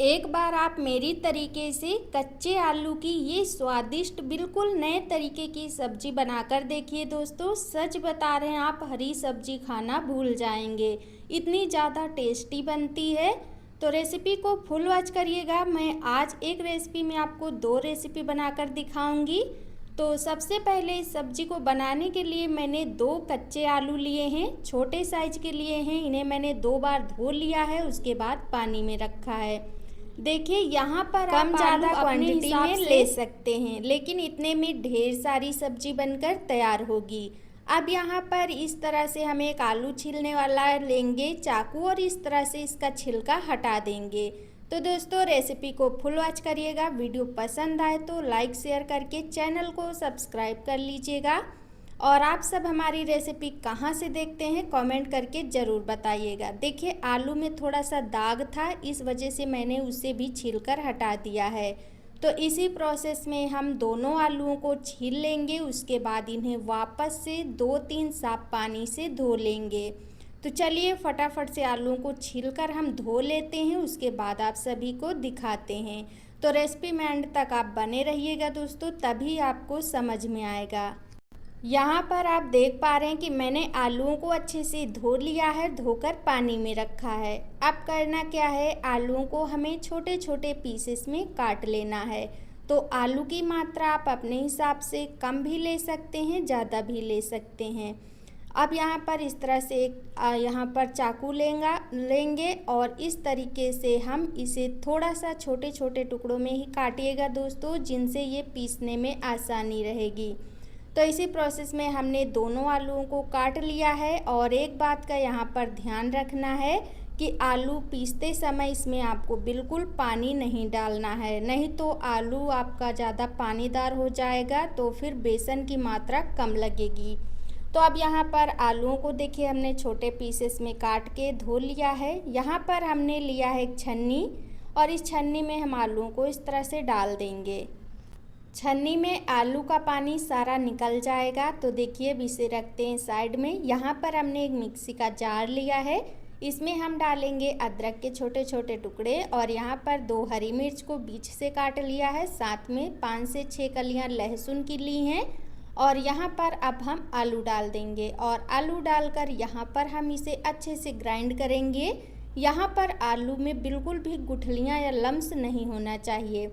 एक बार आप मेरी तरीके से कच्चे आलू की ये स्वादिष्ट बिल्कुल नए तरीके की सब्जी बनाकर देखिए दोस्तों। सच बता रहे हैं, आप हरी सब्जी खाना भूल जाएंगे, इतनी ज़्यादा टेस्टी बनती है। तो रेसिपी को फुल वॉच करिएगा। मैं आज एक रेसिपी में आपको दो रेसिपी बनाकर दिखाऊंगी। तो सबसे पहले इस सब्जी को बनाने के लिए मैंने दो कच्चे आलू लिए हैं, छोटे साइज के लिए हैं। इन्हें मैंने 2 बार धो लिया है, उसके बाद पानी में रखा है। देखिए यहाँ पर कम आप ज़्यादा आलू अपने क्वांटिटी हिसाब में से ले ले सकते हैं, लेकिन इतने में ढेर सारी सब्जी बनकर तैयार होगी। अब यहाँ पर इस तरह से हम एक आलू छीलने वाला लेंगे चाकू, और इस तरह से इसका छिलका हटा देंगे। तो दोस्तों रेसिपी को फुल वॉच करिएगा। वीडियो पसंद आए तो लाइक शेयर करके चैनल को सब्सक्राइब कर लीजिएगा। और आप सब हमारी रेसिपी कहाँ से देखते हैं कमेंट करके ज़रूर बताइएगा। देखिए आलू में थोड़ा सा दाग था, इस वजह से मैंने उसे भी छीलकर हटा दिया है। तो इसी प्रोसेस में हम दोनों आलूओं को छील लेंगे, उसके बाद इन्हें वापस से 2-3 साफ पानी से धो लेंगे। तो चलिए फटाफट से आलूओं को छीलकर हम धो लेते हैं, उसके बाद आप सभी को दिखाते हैं। तो रेसिपी में एंड तक आप बने रहिएगा दोस्तों, तभी आपको समझ में आएगा। यहाँ पर आप देख पा रहे हैं कि मैंने आलूओं को अच्छे से धो लिया है, धोकर पानी में रखा है। अब करना क्या है, आलूओं को हमें छोटे छोटे पीसेस में काट लेना है। तो आलू की मात्रा आप अपने हिसाब से कम भी ले सकते हैं, ज़्यादा भी ले सकते हैं। अब यहाँ पर इस तरह से यहाँ पर चाकू लेंगे और इस तरीके से हम इसे थोड़ा सा छोटे छोटे टुकड़ों में ही काटिएगा दोस्तों, जिनसे ये पीसने में आसानी रहेगी। तो इसी प्रोसेस में हमने दोनों आलूओं को काट लिया है। और एक बात का यहाँ पर ध्यान रखना है कि आलू पीसते समय इसमें आपको बिल्कुल पानी नहीं डालना है, नहीं तो आलू आपका ज़्यादा पानीदार हो जाएगा, तो फिर बेसन की मात्रा कम लगेगी। तो अब यहाँ पर आलूओं को देखिए हमने छोटे पीसेस में काट के धो लिया है। यहाँ पर हमने लिया है एक छन्नी, और इस छन्नी में हम आलूओं को इस तरह से डाल देंगे। छन्नी में आलू का पानी सारा निकल जाएगा। तो देखिए अब इसे रखते हैं साइड में। यहाँ पर हमने एक मिक्सी का जार लिया है, इसमें हम डालेंगे अदरक के छोटे छोटे टुकड़े, और यहाँ पर 2 हरी मिर्च को बीच से काट लिया है, साथ में 5 से 6 कलियाँ लहसुन की ली हैं। और यहाँ पर अब हम आलू डाल देंगे, और आलू डालकर यहाँ पर हम इसे अच्छे से ग्राइंड करेंगे। यहाँ पर आलू में बिल्कुल भी गुठलियाँ या लम्स नहीं होना चाहिए।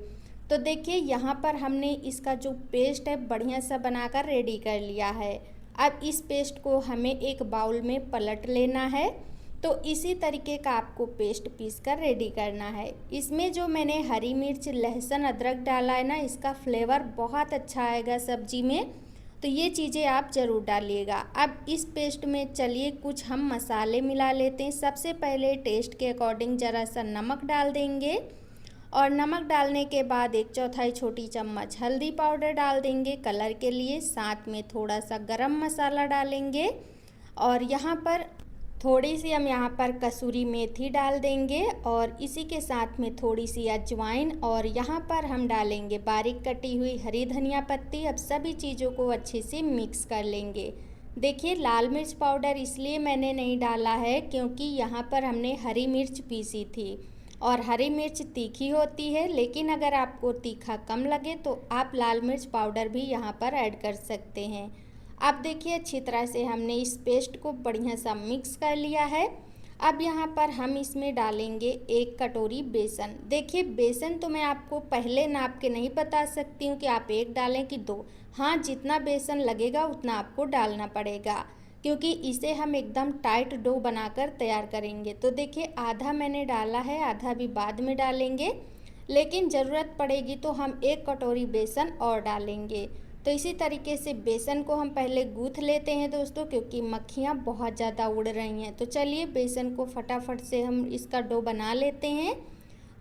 तो देखिए यहाँ पर हमने इसका जो पेस्ट है बढ़िया सा बनाकर रेडी कर लिया है। अब इस पेस्ट को हमें एक बाउल में पलट लेना है। तो इसी तरीके का आपको पेस्ट पीस कर रेडी करना है। इसमें जो मैंने हरी मिर्च लहसुन अदरक डाला है ना, इसका फ्लेवर बहुत अच्छा आएगा सब्जी में, तो ये चीज़ें आप ज़रूर डालिएगा। अब इस पेस्ट में चलिए कुछ हम मसाले मिला लेते हैं। सबसे पहले टेस्ट के अकॉर्डिंग ज़रा सा नमक डाल देंगे, और नमक डालने के बाद 1/4 छोटी चम्मच हल्दी पाउडर डाल देंगे कलर के लिए, साथ में थोड़ा सा गरम मसाला डालेंगे, और यहाँ पर थोड़ी सी हम यहाँ पर कसूरी मेथी डाल देंगे, और इसी के साथ में थोड़ी सी अजवाइन, और यहाँ पर हम डालेंगे बारीक कटी हुई हरी धनिया पत्ती। अब सभी चीज़ों को अच्छे से मिक्स कर लेंगे। देखिए लाल मिर्च पाउडर इसलिए मैंने नहीं डाला है क्योंकि यहाँ पर हमने हरी मिर्च पीसी थी, और हरी मिर्च तीखी होती है, लेकिन अगर आपको तीखा कम लगे तो आप लाल मिर्च पाउडर भी यहाँ पर ऐड कर सकते हैं। अब देखिए अच्छी तरह से हमने इस पेस्ट को बढ़िया सा मिक्स कर लिया है। अब यहाँ पर हम इसमें डालेंगे 1 कटोरी बेसन। देखिए बेसन तो मैं आपको पहले नाप के नहीं बता सकती हूँ कि आप 1 डालें कि 2। हाँ, जितना बेसन लगेगा उतना आपको डालना पड़ेगा, क्योंकि इसे हम एकदम टाइट डो बनाकर तैयार करेंगे। तो देखिए आधा मैंने डाला है, आधा भी बाद में डालेंगे, लेकिन ज़रूरत पड़ेगी तो हम 1 कटोरी बेसन और डालेंगे। तो इसी तरीके से बेसन को हम पहले गूँथ लेते हैं दोस्तों, क्योंकि मक्खियाँ बहुत ज़्यादा उड़ रही हैं। तो चलिए बेसन को फटाफट से हम इसका डो बना लेते हैं।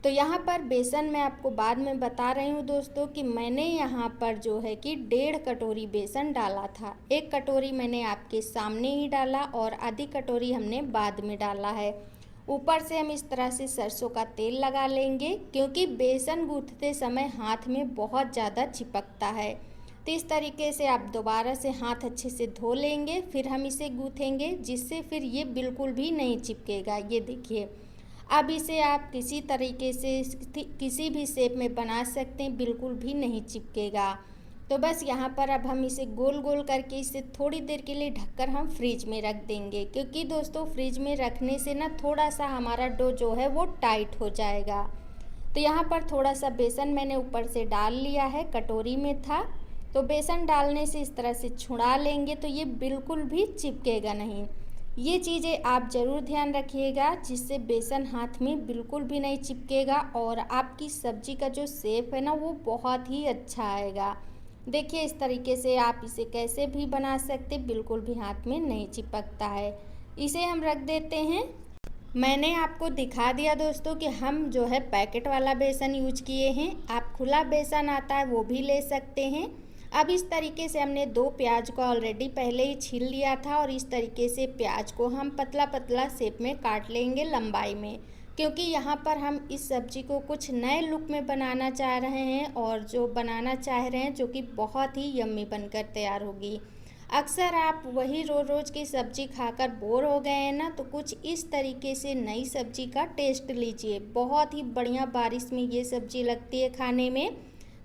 तो यहाँ पर बेसन मैं आपको बाद में बता रही हूँ दोस्तों कि मैंने यहाँ पर जो है कि 1.5 कटोरी बेसन डाला था। 1 कटोरी मैंने आपके सामने ही डाला, और आधी कटोरी हमने बाद में डाला है। ऊपर से हम इस तरह से सरसों का तेल लगा लेंगे, क्योंकि बेसन गूँथते समय हाथ में बहुत ज़्यादा चिपकता है। तो इस तरीके से आप दोबारा से हाथ अच्छे से धो लेंगे, फिर हम इसे गूँथेंगे, जिससे फिर ये बिल्कुल भी नहीं चिपकेगा। ये देखिए अब इसे आप किसी तरीके से किसी भी शेप में बना सकते हैं, बिल्कुल भी नहीं चिपकेगा। तो बस यहाँ पर अब हम इसे गोल गोल करके इसे थोड़ी देर के लिए ढककर हम फ्रिज में रख देंगे, क्योंकि दोस्तों फ्रिज में रखने से ना थोड़ा सा हमारा डो जो है वो टाइट हो जाएगा। तो यहाँ पर थोड़ा सा बेसन मैंने ऊपर से डाल लिया है, कटोरी में था। तो बेसन डालने से इस तरह से छुड़ा लेंगे तो ये बिल्कुल भी चिपकेगा नहीं। ये चीज़ें आप ज़रूर ध्यान रखिएगा, जिससे बेसन हाथ में बिल्कुल भी नहीं चिपकेगा और आपकी सब्ज़ी का जो शेप है ना वो बहुत ही अच्छा आएगा। देखिए इस तरीके से आप इसे कैसे भी बना सकते, बिल्कुल भी हाथ में नहीं चिपकता है। इसे हम रख देते हैं। मैंने आपको दिखा दिया दोस्तों कि हम जो है पैकेट वाला बेसन यूज किए हैं। आप खुला बेसन आता है वो भी ले सकते हैं। अब इस तरीके से हमने 2 प्याज को ऑलरेडी पहले ही छील लिया था और इस तरीके से प्याज को हम पतला पतला शेप में काट लेंगे लंबाई में, क्योंकि यहाँ पर हम इस सब्ज़ी को कुछ नए लुक में बनाना चाह रहे हैं और जो बनाना चाह रहे हैं जो कि बहुत ही यम्मी बनकर तैयार होगी। अक्सर आप वही रोज़ रोज़ की सब्ज़ी खाकर बोर हो गए हैं ना, तो कुछ इस तरीके से नई सब्ज़ी का टेस्ट लीजिए। बहुत ही बढ़िया बारिश में ये सब्ज़ी लगती है खाने में।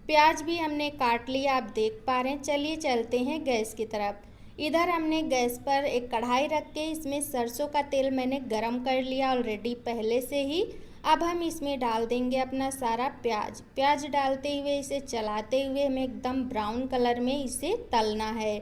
प्याज भी हमने काट लिया, आप देख पा रहे हैं। चलिए चलते हैं गैस की तरफ। इधर हमने गैस पर एक कढ़ाई रख के इसमें सरसों का तेल मैंने गरम कर लिया ऑलरेडी पहले से ही। अब हम इसमें डाल देंगे अपना सारा प्याज। प्याज डालते हुए इसे चलाते हुए हमें एकदम ब्राउन कलर में इसे तलना है,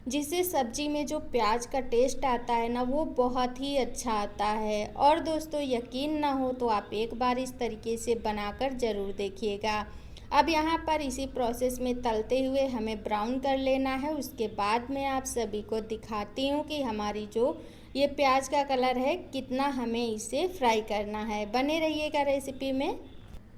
जिससे सब्जी में जो प्याज का टेस्ट आता है ना वो बहुत ही अच्छा आता है। और दोस्तों यकीन ना हो तो आप एक बार इस तरीके से बनाकर ज़रूर देखिएगा। अब यहाँ पर इसी प्रोसेस में तलते हुए हमें ब्राउन कर लेना है। उसके बाद मैं आप सभी को दिखाती हूँ कि हमारी जो ये प्याज का कलर है कितना हमें इसे फ्राई करना है। बने रहिएगा रेसिपी में।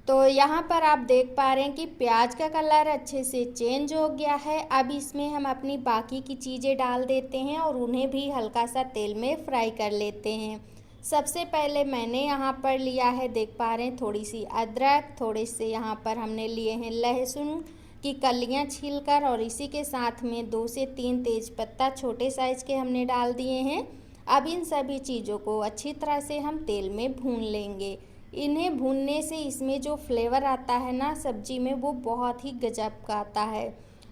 तो यहाँ पर आप देख पा रहे हैं कि प्याज का कलर अच्छे से चेंज हो गया है। अब इसमें हम अपनी बाकी की चीज़ें डाल देते हैं और उन्हें भी हल्का सा तेल में फ्राई कर लेते हैं। सबसे पहले मैंने यहाँ पर लिया है, देख पा रहे हैं, थोड़ी सी अदरक, थोड़े से यहाँ पर हमने लिए हैं लहसुन की कलियाँ छीलकर और इसी के साथ में 2 से 3 तेज पत्ता छोटे साइज़ के हमने डाल दिए हैं। अब इन सभी चीज़ों को अच्छी तरह से हम तेल में भून लेंगे। इन्हें भूनने से इसमें जो फ्लेवर आता है ना सब्जी में वो बहुत ही गजब का आता है।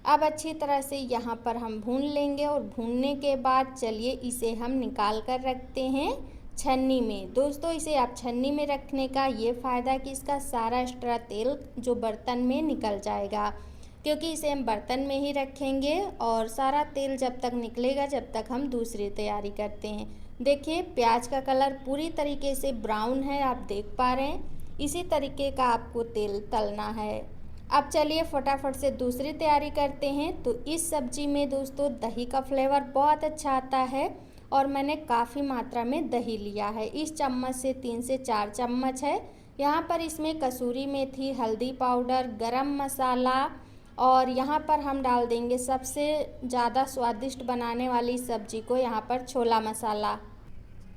अब अच्छी तरह से यहाँ पर हम भून लेंगे और भूनने के बाद चलिए इसे हम निकाल कर रखते हैं छन्नी में। दोस्तों इसे आप छन्नी में रखने का ये फ़ायदा कि इसका सारा एक्स्ट्रा तेल जो बर्तन में निकल जाएगा, क्योंकि इसे हम बर्तन में ही रखेंगे और सारा तेल जब तक निकलेगा जब तक हम दूसरी तैयारी करते हैं। देखिए प्याज का कलर पूरी तरीके से ब्राउन है, आप देख पा रहे हैं। इसी तरीके का आपको तेल तलना है। अब चलिए फटाफट से दूसरी तैयारी करते हैं। तो इस सब्जी में दोस्तों दही का फ्लेवर बहुत अच्छा आता है और मैंने काफ़ी मात्रा में दही लिया है। इस चम्मच से 3 से 4 चम्मच है। यहाँ पर इसमें कसूरी मेथी, हल्दी पाउडर, गरम मसाला और यहाँ पर हम डाल देंगे सबसे ज़्यादा स्वादिष्ट बनाने वाली सब्जी को, यहाँ पर छोला मसाला।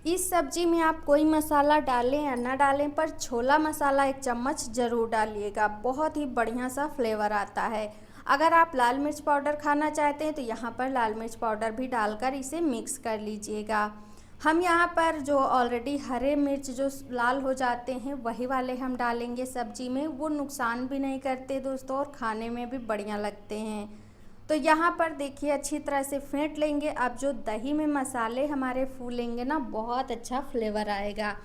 इस सब्जी में आप कोई मसाला डालें या ना डालें पर छोला मसाला 1 चम्मच ज़रूर डालिएगा, बहुत ही बढ़िया सा फ्लेवर आता है। अगर आप लाल मिर्च पाउडर खाना चाहते हैं तो यहाँ पर लाल मिर्च पाउडर भी डालकर इसे मिक्स कर लीजिएगा। हम यहाँ पर जो ऑलरेडी हरे मिर्च जो लाल हो जाते हैं वही वाले हम डालेंगे सब्जी में। वो नुकसान भी नहीं करते दोस्तों और खाने में भी बढ़िया लगते हैं। तो यहाँ पर देखिए अच्छी तरह से फेंट लेंगे। अब जो दही में मसाले हमारे फूलेंगे ना बहुत अच्छा फ्लेवर आएगा।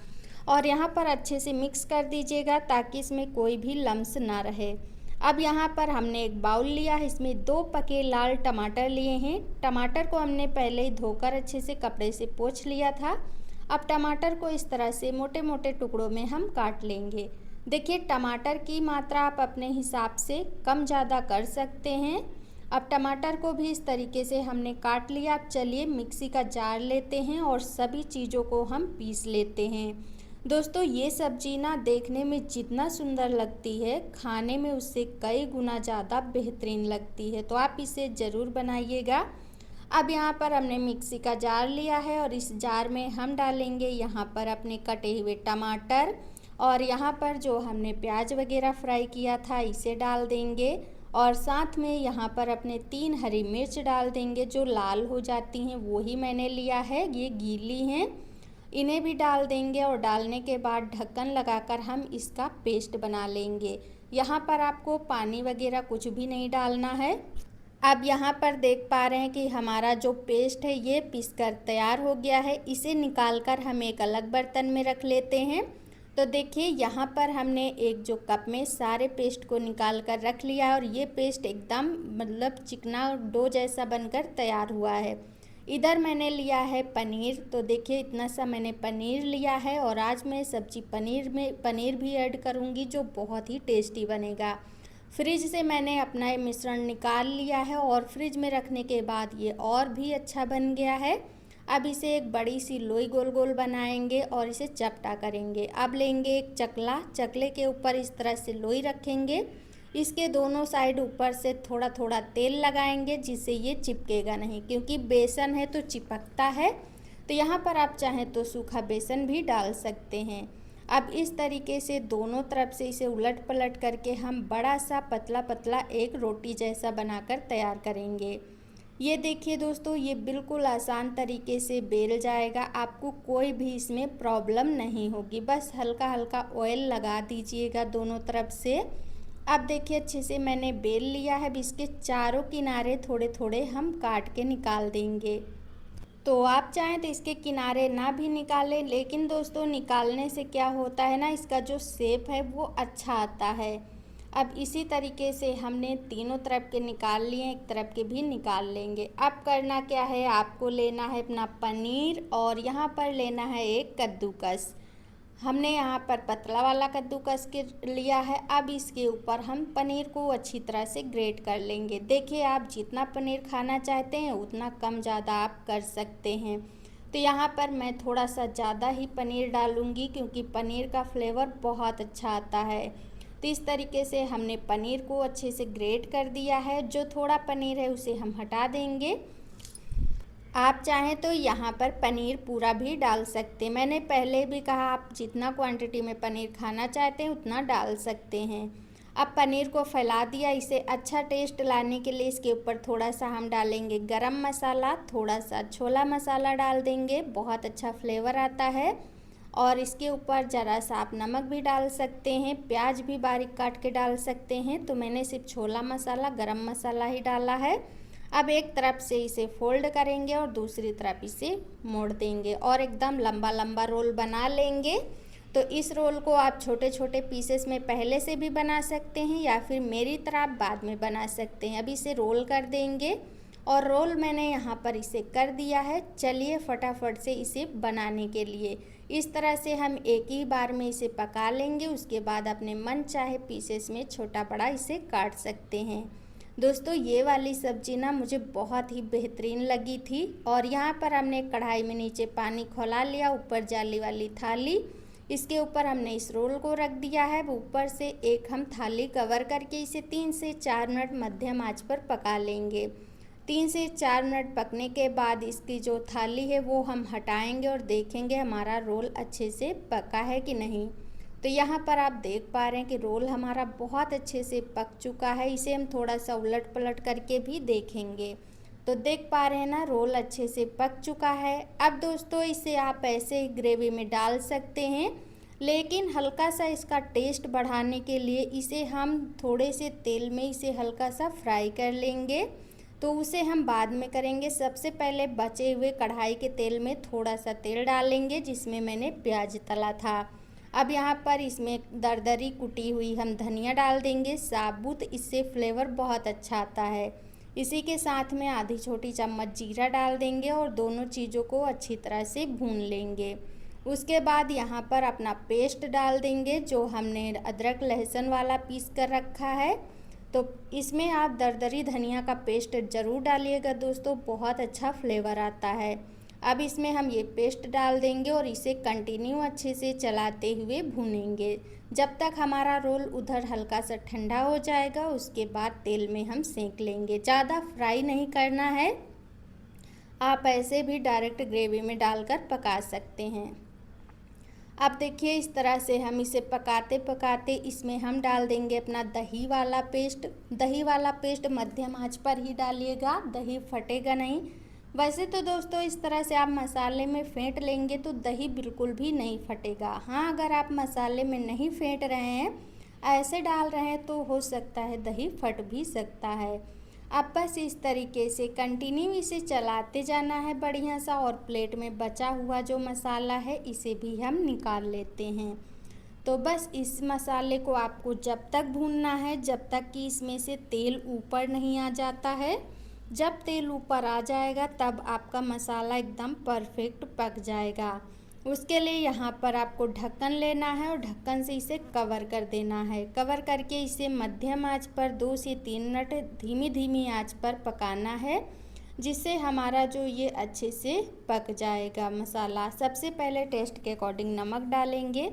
और यहाँ पर अच्छे से मिक्स कर दीजिएगा ताकि इसमें कोई भी लम्स ना रहे। अब यहाँ पर हमने एक बाउल लिया है, इसमें 2 पके लाल टमाटर लिए हैं। टमाटर को हमने पहले ही धोकर अच्छे से कपड़े से पोंछ लिया था। अब टमाटर को इस तरह से मोटे मोटे टुकड़ों में हम काट लेंगे। देखिए टमाटर की मात्रा आप अपने हिसाब से कम ज़्यादा कर सकते हैं। अब टमाटर को भी इस तरीके से हमने काट लिया। अब चलिए मिक्सी का जार लेते हैं और सभी चीज़ों को हम पीस लेते हैं। दोस्तों ये सब्जी ना देखने में जितना सुंदर लगती है खाने में उससे कई गुना ज़्यादा बेहतरीन लगती है, तो आप इसे ज़रूर बनाइएगा। अब यहाँ पर हमने मिक्सी का जार लिया है और इस जार में हम डालेंगे यहाँ पर अपने कटे हुए टमाटर और यहाँ पर जो हमने प्याज वगैरह फ्राई किया था इसे डाल देंगे और साथ में यहाँ पर अपने 3 हरी मिर्च डाल देंगे जो लाल हो जाती हैं, वो ही मैंने लिया है, ये गीली हैं। इन्हें भी डाल देंगे और डालने के बाद ढक्कन लगाकर हम इसका पेस्ट बना लेंगे। यहाँ पर आपको पानी वगैरह कुछ भी नहीं डालना है। अब यहाँ पर देख पा रहे हैं कि हमारा जो पेस्ट है ये पीसकर तैयार हो गया है। इसे निकाल कर हम एक अलग बर्तन में रख लेते हैं। तो देखिए यहाँ पर हमने एक जो कप में सारे पेस्ट को निकाल कर रख लिया है और ये पेस्ट एकदम मतलब चिकना डो जैसा बनकर तैयार हुआ है। इधर मैंने लिया है पनीर। तो देखिए इतना सा मैंने पनीर लिया है और आज मैं सब्जी पनीर में पनीर भी ऐड करूँगी जो बहुत ही टेस्टी बनेगा। फ्रिज से मैंने अपना ये मिश्रण निकाल लिया है और फ्रिज में रखने के बाद ये और भी अच्छा बन गया है। अब इसे एक बड़ी सी लोई गोल गोल बनाएंगे और इसे चपटा करेंगे। अब लेंगे एक चकला, चकले के ऊपर इस तरह से लोई रखेंगे। इसके दोनों साइड ऊपर से थोड़ा थोड़ा तेल लगाएंगे जिससे ये चिपकेगा नहीं, क्योंकि बेसन है तो चिपकता है। तो यहाँ पर आप चाहें तो सूखा बेसन भी डाल सकते हैं। अब इस तरीके से दोनों तरफ से इसे उलट पलट करके हम बड़ा सा पतला पतला एक रोटी जैसा बनाकर तैयार करेंगे। ये देखिए दोस्तों, ये बिल्कुल आसान तरीके से बेल जाएगा। आपको कोई भी इसमें प्रॉब्लम नहीं होगी। बस हल्का हल्का ऑयल लगा दीजिएगा दोनों तरफ से। अब देखिए अच्छे से मैंने बेल लिया है। अब इसके चारों किनारे थोड़े थोड़े हम काट के निकाल देंगे। तो आप चाहें तो इसके किनारे ना भी निकालें, लेकिन दोस्तों निकालने से क्या होता है ना, इसका जो शेप है वो अच्छा आता है। अब इसी तरीके से हमने तीनों तरफ के निकाल लिए, एक तरफ के भी निकाल लेंगे। अब करना क्या है, आपको लेना है अपना पनीर और यहाँ पर लेना है एक कद्दूकस। हमने यहाँ पर पतला वाला कद्दूकस के लिया है। अब इसके ऊपर हम पनीर को अच्छी तरह से ग्रेट कर लेंगे। देखिए आप जितना पनीर खाना चाहते हैं उतना कम ज़्यादा आप कर सकते हैं। तो यहाँ पर मैं थोड़ा सा ज़्यादा ही पनीर डालूँगी क्योंकि पनीर का फ्लेवर बहुत अच्छा आता है। तो इस तरीके से हमने पनीर को अच्छे से ग्रेट कर दिया है। जो थोड़ा पनीर है उसे हम हटा देंगे। आप चाहें तो यहाँ पर पनीर पूरा भी डाल सकते हैं। मैंने पहले भी कहा आप जितना क्वांटिटी में पनीर खाना चाहते हैं उतना डाल सकते हैं। अब पनीर को फैला दिया। इसे अच्छा टेस्ट लाने के लिए इसके ऊपर थोड़ा सा हम डालेंगे गरम मसाला, थोड़ा सा छोला मसाला डाल देंगे, बहुत अच्छा फ्लेवर आता है। और इसके ऊपर ज़रा सा आप नमक भी डाल सकते हैं, प्याज भी बारीक काट के डाल सकते हैं। तो मैंने सिर्फ छोला मसाला, गरम मसाला ही डाला है। अब एक तरफ से इसे फोल्ड करेंगे और दूसरी तरफ इसे मोड़ देंगे और एकदम लंबा लंबा रोल बना लेंगे। तो इस रोल को आप छोटे छोटे पीसेस में पहले से भी बना सकते हैं या फिर मेरी तरह आप बाद में बना सकते हैं। अब इसे रोल कर देंगे और रोल मैंने यहाँ पर इसे कर दिया है। चलिए फटाफट से इसे बनाने के लिए इस तरह से हम एक ही बार में इसे पका लेंगे। उसके बाद अपने मन चाहे पीसेस में छोटा बड़ा इसे काट सकते हैं। दोस्तों ये वाली सब्जी ना मुझे बहुत ही बेहतरीन लगी थी। और यहाँ पर हमने कढ़ाई में नीचे पानी खौला लिया, ऊपर जाली वाली थाली, इसके ऊपर हमने इस रोल को रख दिया है। ऊपर से एक हम थाली कवर करके इसे 3 से 4 मिनट मध्यम आंच पर पका लेंगे। 3 से 4 मिनट पकने के बाद इसकी जो थाली है वो हम हटाएंगे और देखेंगे हमारा रोल अच्छे से पका है कि नहीं। तो यहाँ पर आप देख पा रहे हैं कि रोल हमारा बहुत अच्छे से पक चुका है। इसे हम थोड़ा सा उलट पलट करके भी देखेंगे। तो देख पा रहे हैं ना, रोल अच्छे से पक चुका है। अब दोस्तों इसे आप ऐसे ही ग्रेवी में डाल सकते हैं, लेकिन हल्का सा इसका टेस्ट बढ़ाने के लिए इसे हम थोड़े से तेल में इसे हल्का सा फ्राई कर लेंगे। तो उसे हम बाद में करेंगे। सबसे पहले बचे हुए कढ़ाई के तेल में थोड़ा सा तेल डालेंगे जिसमें मैंने प्याज तला था। अब यहाँ पर इसमें दरदरी कुटी हुई हम धनिया डाल देंगे साबुत, इससे फ्लेवर बहुत अच्छा आता है। इसी के साथ में आधी छोटी चम्मच जीरा डाल देंगे और दोनों चीज़ों को अच्छी तरह से भून लेंगे। उसके बाद यहाँ पर अपना पेस्ट डाल देंगे जो हमने अदरक लहसुन वाला पीस कर रखा है। तो इसमें आप दरदरी धनिया का पेस्ट ज़रूर डालिएगा दोस्तों, बहुत अच्छा फ्लेवर आता है। अब इसमें हम ये पेस्ट डाल देंगे और इसे कंटिन्यू अच्छे से चलाते हुए भूनेंगे जब तक हमारा रोल उधर हल्का सा ठंडा हो जाएगा। उसके बाद तेल में हम सेंक लेंगे। ज़्यादा फ्राई नहीं करना है, आप ऐसे भी डायरेक्ट ग्रेवी में डालकर पका सकते हैं। अब देखिए इस तरह से हम इसे पकाते पकाते इसमें हम डाल देंगे अपना दही वाला पेस्ट। दही वाला पेस्ट मध्यम आंच पर ही डालिएगा, दही फटेगा नहीं। वैसे तो दोस्तों इस तरह से आप मसाले में फेंट लेंगे तो दही बिल्कुल भी नहीं फटेगा। हाँ, अगर आप मसाले में नहीं फेंट रहे हैं, ऐसे डाल रहे हैं, तो हो सकता है दही फट भी सकता है। अब बस इस तरीके से कंटिन्यू इसे चलाते जाना है बढ़िया सा, और प्लेट में बचा हुआ जो मसाला है इसे भी हम निकाल लेते हैं। तो बस इस मसाले को आपको जब तक भूनना है जब तक कि इसमें से तेल ऊपर नहीं आ जाता है। जब तेल ऊपर आ जाएगा तब आपका मसाला एकदम परफेक्ट पक जाएगा। उसके लिए यहाँ पर आपको ढक्कन लेना है और ढक्कन से इसे कवर कर देना है। कवर करके इसे मध्यम आंच पर 2 से 3 मिनट धीमी धीमी आंच पर पकाना है, जिससे हमारा जो ये अच्छे से पक जाएगा मसाला। सबसे पहले टेस्ट के अकॉर्डिंग नमक डालेंगे।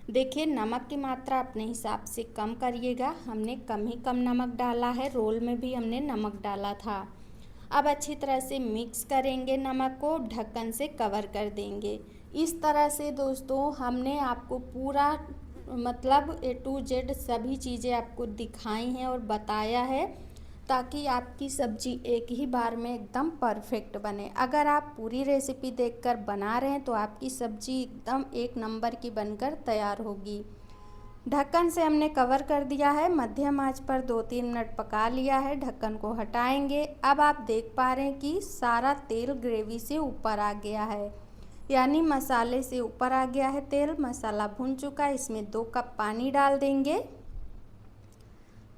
देखिए, नमक की मात्रा अपने हिसाब से कम करिएगा, हमने कम नमक डाला है, रोल में भी हमने नमक डाला था। अब अच्छी तरह से मिक्स करेंगे, नमक को ढक्कन से कवर कर देंगे। इस तरह से दोस्तों हमने आपको पूरा मतलब A to Z सभी चीज़ें आपको दिखाई हैं और बताया है, ताकि आपकी सब्ज़ी एक ही बार में एकदम परफेक्ट बने। अगर आप पूरी रेसिपी देखकर बना रहे हैं तो आपकी सब्ज़ी एकदम एक नंबर की बनकर तैयार होगी। ढक्कन से हमने कवर कर दिया है, मध्यम आंच पर 2-3 मिनट पका लिया है। ढक्कन को हटाएंगे। अब आप देख पा रहे हैं कि सारा तेल ग्रेवी से ऊपर आ गया है, यानी मसाले से ऊपर आ गया है तेल। मसाला भुन चुका है। इसमें 2 कप पानी डाल देंगे।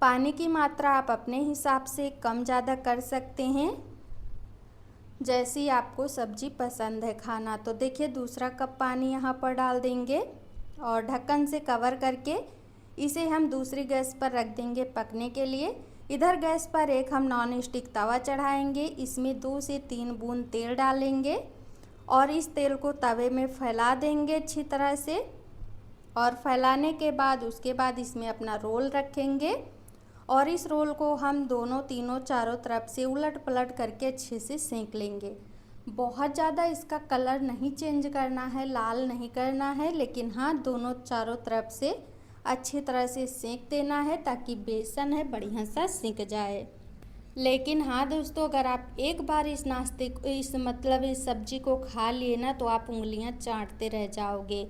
पानी की मात्रा आप अपने हिसाब से कम ज़्यादा कर सकते हैं, जैसी आपको सब्ज़ी पसंद है खाना। तो देखिए, दूसरा कप पानी यहाँ पर डाल देंगे और ढक्कन से कवर करके इसे हम दूसरी गैस पर रख देंगे पकने के लिए। इधर गैस पर एक हम नॉन स्टिक तवा चढ़ाएंगे। इसमें 2 से 3 बूंद तेल डालेंगे और इस तेल को तवे में फैला देंगे अच्छी तरह से। और फैलाने के बाद उसके बाद इसमें अपना रोल रखेंगे और इस रोल को हम दोनों तीनों चारों तरफ से उलट पलट करके अच्छे से सेंक लेंगे। बहुत ज़्यादा इसका कलर नहीं चेंज करना है, लाल नहीं करना है, लेकिन हाँ, दोनों चारों तरफ से अच्छी तरह से सेंक देना है, ताकि बेसन है बढ़िया सा सिक जाए। लेकिन हाँ दोस्तों, अगर आप एक बार इस नाश्ते को इस सब्जी को खा लिए ना, तो आप उंगलियां चाटते रह जाओगे।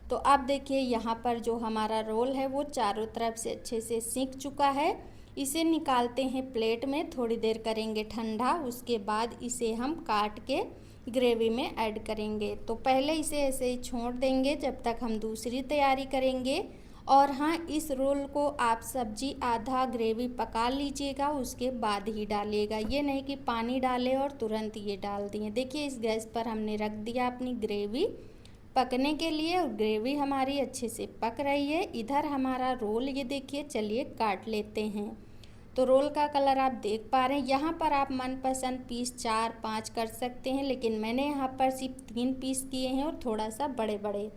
तो अब देखिए, यहाँ पर जो हमारा रोल है वो चारों तरफ से अच्छे से सिक चुका है। इसे निकालते हैं प्लेट में, थोड़ी देर करेंगे ठंडा। उसके बाद इसे हम काट के ग्रेवी में ऐड करेंगे। तो पहले इसे ऐसे ही छोड़ देंगे जब तक हम दूसरी तैयारी करेंगे। और हाँ, इस रोल को आप सब्जी आधा ग्रेवी पका लीजिएगा, उसके बाद ही डालिएगा। ये नहीं कि पानी डालें और तुरंत ये डाल दिए। देखिए, इस गैस पर हमने रख दिया अपनी ग्रेवी पकने के लिए और ग्रेवी हमारी अच्छे से पक रही है। इधर हमारा रोल ये देखिए, चलिए काट लेते हैं। तो रोल का कलर आप देख पा रहे हैं। यहाँ पर आप मनपसंद पीस 4-5 कर सकते हैं, लेकिन मैंने यहाँ पर सिर्फ 3 पीस किए हैं और थोड़ा सा बड़े बड़े।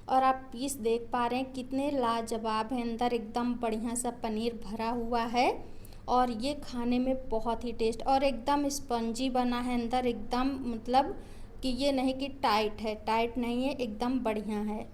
और आप पीस देख पा रहे हैं कितने लाजवाब हैं। अंदर एकदम बढ़िया सा पनीर भरा हुआ है और ये खाने में बहुत ही टेस्ट और एकदम स्पंजी बना है अंदर, एकदम मतलब कि ये नहीं कि टाइट नहीं है, एकदम बढ़िया है।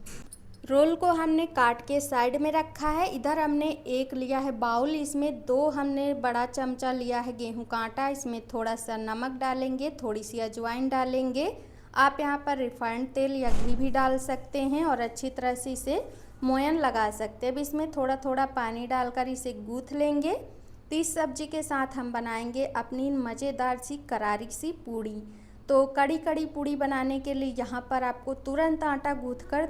रोल को हमने काट के साइड में रखा है। इधर हमने एक लिया है बाउल, इसमें 2 हमने बड़ा चमचा लिया है गेहूं का आटा। इसमें थोड़ा सा नमक डालेंगे, थोड़ी सी अजवाइन डालेंगे। आप यहाँ पर रिफाइंड तेल या घी भी डाल सकते हैं और अच्छी तरह से इसे मोयन लगा सकते हैं। अब इसमें थोड़ा थोड़ा पानी डालकर इसे गूँथ लेंगे। तो इस सब्जी के साथ हम बनाएंगे अपनी मज़ेदार सी करारी सी पूड़ी। तो कड़ी पूड़ी बनाने के लिए यहाँ पर आपको तुरंत आटा गूँथकर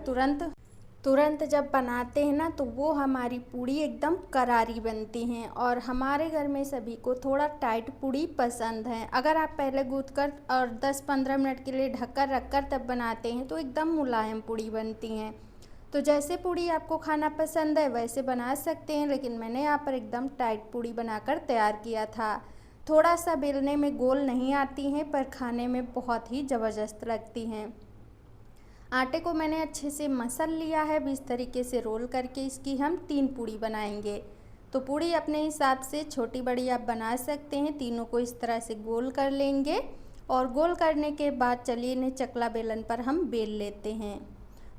तुरंत जब बनाते हैं ना, तो वो हमारी पूड़ी एकदम करारी बनती हैं। और हमारे घर में सभी को थोड़ा टाइट पूड़ी पसंद है। अगर आप पहले गूँथकर और 10-15 मिनट के लिए ढककर रखकर तब बनाते हैं तो एकदम मुलायम पूड़ी बनती हैं। तो जैसे पूड़ी आपको खाना पसंद है वैसे बना सकते हैं, लेकिन मैंने यहाँ पर एकदम टाइट पूड़ी बनाकर तैयार किया था। थोड़ा सा बेलने में गोल नहीं आती हैं, पर खाने में बहुत ही ज़बरदस्त लगती हैं। आटे को मैंने अच्छे से मसल लिया है। इस तरीके से रोल करके इसकी हम 3 पूड़ी बनाएंगे। तो पूड़ी अपने हिसाब से छोटी बड़ी आप बना सकते हैं। तीनों को इस तरह से गोल कर लेंगे और गोल करने के बाद चलिए इन्हें चकला बेलन पर हम बेल लेते हैं।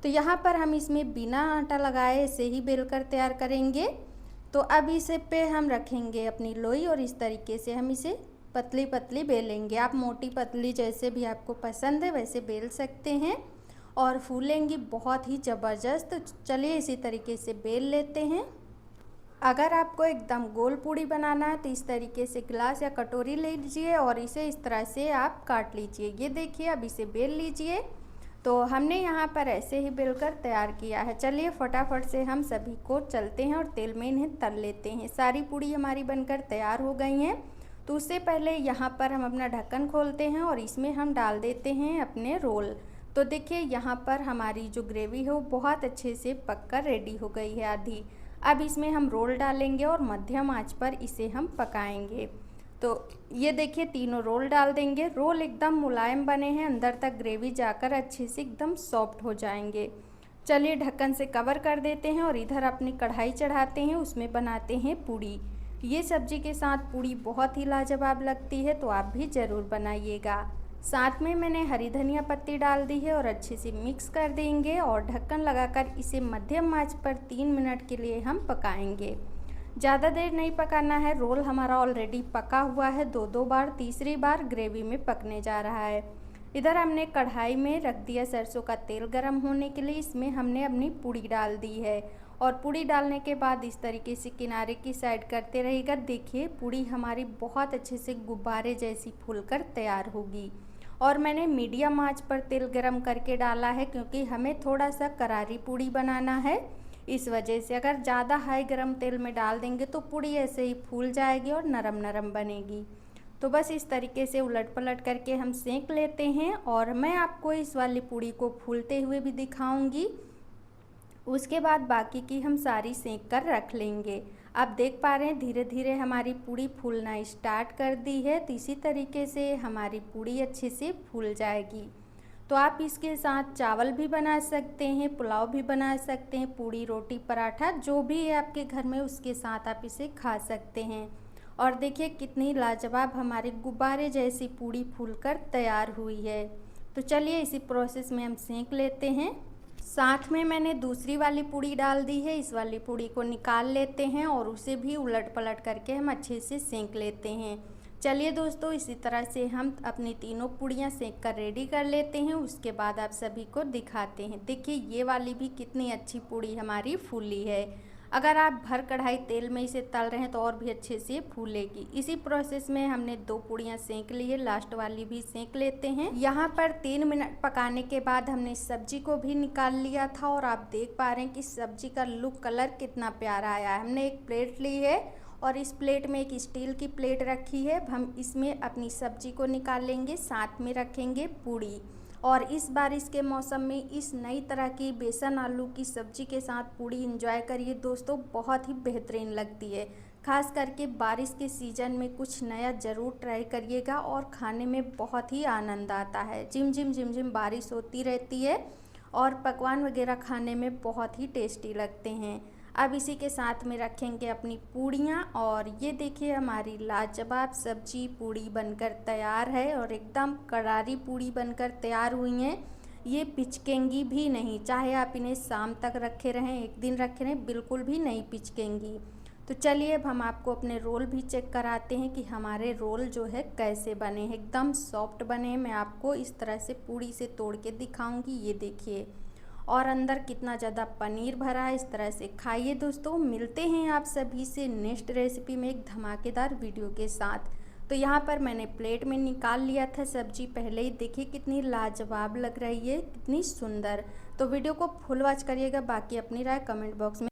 तो यहाँ पर हम इसमें बिना आटा लगाए ऐसे ही बेल कर तैयार करेंगे। तो अब इसे पे हम रखेंगे अपनी लोई और इस तरीके से हम इसे पतली पतली बेलेंगे। आप मोटी पतली जैसे भी आपको पसंद है वैसे बेल सकते हैं और फूलेंगी बहुत ही ज़बरदस्त। तो चलिए इसी तरीके से बेल लेते हैं। अगर आपको एकदम गोल पूड़ी बनाना है तो इस तरीके से गिलास या कटोरी ले लीजिए और इसे इस तरह से आप काट लीजिए। ये देखिए, अब इसे बेल लीजिए। तो हमने यहाँ पर ऐसे ही बेलकर तैयार किया है। चलिए फटाफट से हम सभी को चलते हैं और तेल में इन्हें तल लेते हैं। सारी पूड़ी हमारी बनकर तैयार हो गई हैं। तो उससे पहले यहाँ पर हम अपना ढक्कन खोलते हैं और इसमें हम डाल देते हैं अपने रोल। तो देखिए यहाँ पर हमारी जो ग्रेवी है वो बहुत अच्छे से पककर रेडी हो गई है आधी। अब इसमें हम रोल डालेंगे और मध्यम आंच पर इसे हम पकाएंगे। तो ये देखिए तीनों रोल डाल देंगे। रोल एकदम मुलायम बने हैं, अंदर तक ग्रेवी जाकर अच्छे से एकदम सॉफ्ट हो जाएंगे। चलिए ढक्कन से कवर कर देते हैं और इधर अपनी कढ़ाई चढ़ाते हैं, उसमें बनाते हैं पूड़ी। ये सब्जी के साथ पूड़ी बहुत ही लाजवाब लगती है, तो आप भी ज़रूर बनाइएगा। साथ में मैंने हरी धनिया पत्ती डाल दी है और अच्छे से मिक्स कर देंगे और ढक्कन लगाकर इसे मध्यम आंच पर 3 मिनट के लिए हम पकाएंगे। ज़्यादा देर नहीं पकाना है, रोल हमारा ऑलरेडी पका हुआ है 2 बार, तीसरी बार ग्रेवी में पकने जा रहा है। इधर हमने कढ़ाई में रख दिया सरसों का तेल गरम होने के लिए। इसमें हमने अपनी पूड़ी डाल दी है और पूड़ी डालने के बाद इस तरीके से किनारे की साइड करते रहिएगा। देखिए पूड़ी हमारी बहुत अच्छे से गुब्बारे जैसी फूलकर तैयार होगी। और मैंने मीडियम आंच पर तेल गरम करके डाला है क्योंकि हमें थोड़ा सा करारी पूड़ी बनाना है। इस वजह से अगर ज़्यादा हाई गरम तेल में डाल देंगे तो पूड़ी ऐसे ही फूल जाएगी और नरम नरम बनेगी। तो बस इस तरीके से उलट पलट करके हम सेंक लेते हैं और मैं आपको इस वाली पूड़ी को फूलते हुए भी दिखाऊंगी। उसके बाद बाकी की हम सारी सेंक कर रख लेंगे। आप देख पा रहे हैं धीरे धीरे हमारी पूड़ी फूलना स्टार्ट कर दी है। तो इसी तरीके से हमारी पूड़ी अच्छे से फूल जाएगी। तो आप इसके साथ चावल भी बना सकते हैं, पुलाव भी बना सकते हैं, पूड़ी रोटी पराठा जो भी है आपके घर में उसके साथ आप इसे खा सकते हैं। और देखिए कितनी लाजवाब हमारे गुब्बारे जैसी पूड़ी फूलकर तैयार हुई है। तो चलिए इसी प्रोसेस में हम सेंक लेते हैं। साथ में मैंने दूसरी वाली पूड़ी डाल दी है। इस वाली पूड़ी को निकाल लेते हैं और उसे भी उलट पलट करके हम अच्छे से सेंक लेते हैं। चलिए दोस्तों इसी तरह से हम अपनी तीनों पूड़ियाँ सेंक कर रेडी कर लेते हैं। उसके बाद आप सभी को दिखाते हैं। देखिए ये वाली भी कितनी अच्छी पूड़ी हमारी फूली है। अगर आप भर कढ़ाई तेल में इसे तल रहे हैं तो और भी अच्छे से फूलेगी। इसी प्रोसेस में हमने 2 पूड़ियाँ सेंक ली है, लास्ट वाली भी सेंक लेते हैं। यहाँ पर 3 मिनट पकाने के बाद हमने सब्जी को भी निकाल लिया था और आप देख पा रहे हैं कि सब्जी का लुक कलर कितना प्यारा आया है। हमने एक प्लेट ली है और इस प्लेट में एक स्टील की प्लेट रखी है। हम इसमें अपनी सब्जी को निकाल लेंगे, साथ में रखेंगे पूड़ी। और इस बारिश के मौसम में इस नई तरह की बेसन आलू की सब्जी के साथ पूड़ी एंजॉय करिए दोस्तों, बहुत ही बेहतरीन लगती है। खास करके बारिश के सीज़न में कुछ नया ज़रूर ट्राई करिएगा और खाने में बहुत ही आनंद आता है। झिम झिम बारिश होती रहती है और पकवान वगैरह खाने में बहुत ही टेस्टी लगते हैं। अब इसी के साथ में रखेंगे अपनी पूड़ियाँ और ये देखिए हमारी लाजवाब सब्जी पूड़ी बनकर तैयार है और एकदम करारी पूड़ी बनकर तैयार हुई हैं। ये पिचकेंगी भी नहीं, चाहे आप इन्हें शाम तक रखे रहें, एक दिन रखे रहें, बिल्कुल भी नहीं पिचकेंगी। तो चलिए अब हम आपको अपने रोल भी चेक कराते हैं कि हमारे रोल जो है कैसे बने हैं। एकदम सॉफ्ट बने हैं। मैं आपको इस तरह से पूड़ी से तोड़ के दिखाऊंगी। ये देखिए और अंदर कितना ज़्यादा पनीर भरा है। इस तरह से खाइए दोस्तों। मिलते हैं आप सभी से नेक्स्ट रेसिपी में एक धमाकेदार वीडियो के साथ। तो यहाँ पर मैंने प्लेट में निकाल लिया था सब्जी पहले ही। देखिए कितनी लाजवाब लग रही है, कितनी सुंदर। तो वीडियो को फुल वॉच करिएगा, बाकी अपनी राय कमेंट बॉक्स में